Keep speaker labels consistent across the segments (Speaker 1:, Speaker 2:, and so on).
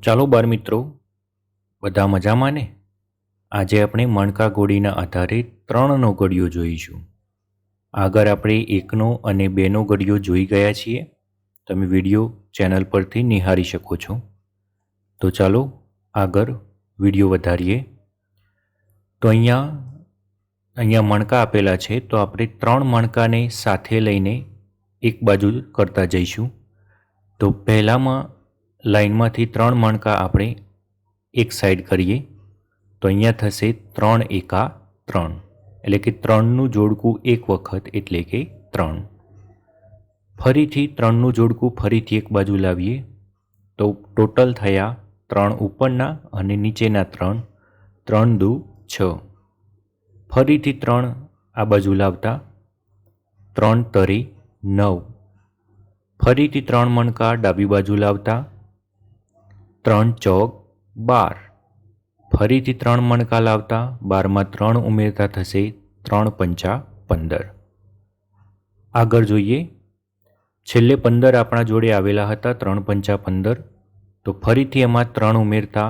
Speaker 1: ચાલો બાળ મિત્રો, બધા મજામાં ને? આજે આપણે મણકા ઘોડીના આધારે 3નો ઘડિયો જોઈશું. આગળ આપણે 1નો અને 2નો ઘડિયો જોઈ ગયા છીએ. તમે વિડીયો ચેનલ પરથી નિહાળી શકો છો. તો ચાલો આગળ વિડીયો વધારીએ. તો અહીંયા મણકા આપેલા છે, તો આપણે 3 મણકાને સાથે લઈને એક બાજુ કરતા જઈશું. તો પહેલામાં લાઈનમાંથી 3 મણકા આપણે એક સાઈડ કરીએ તો અહીંયા થશે 3 એકા 3, એટલે કે 3નું જોડકું એક વખત એટલે કે 3. ફરીથી 3નું જોડકું ફરીથી એક બાજુ લાવીએ તો ટોટલ થયા 3 ઉપરના અને નીચેના 3, 3 દુ 6. ફરીથી 3 આ બાજુ લાવતા 3 તરી 9. ફરીથી 3 મણકા ડાબી બાજુ લાવતા 3 ચોક 12. ફરીથી 3 મણકા લાવતા 12માં 3 ઉમેરતા થશે 3 પંચા 15. આગળ જોઈએ. છેલ્લે 15 આપણા જોડે આવેલા હતા, 3 પંચા 15. તો ફરીથી એમાં 3 ઉમેરતા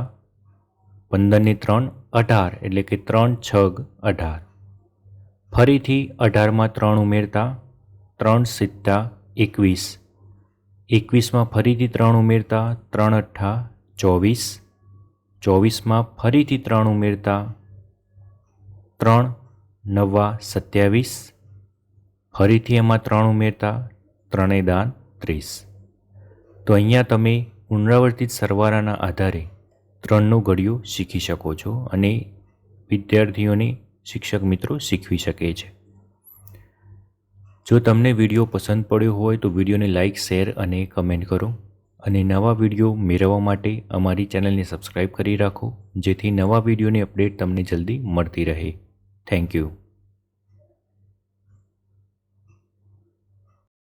Speaker 1: 15 ને 3 18, એટલે કે 3 છગ 18. ફરીથી 18માં 3 ઉમેરતા 3 સિત્તા 21. 21માં ફરીથી 3 ઉમેરતા 3 અઠ્ઠા 24. 24માં ફરીથી 3 ઉમેરતા 3 નવા 27. ફરીથી એમાં 3 ઉમેરતા 3 દાન 30. તો અહીંયા તમે પુનરાવર્તિત સરવાળાના આધારે 3નો ઘડિયો શીખી શકો છો અને વિદ્યાર્થીઓને શિક્ષક મિત્રો શીખવી શકે છે. જો તમને વિડીયો પસંદ પડ્યો હોય તો વિડીયોને લાઇક, શેર અને કમેન્ટ કરો. અને નવા વિડીયો મેળવવા માટે અમારી ચેનલને સબસ્ક્રાઈબ કરી રાખો, જેથી નવા વિડીયોની અપડેટ તમને જલ્દી મળતી રહે. Thank you.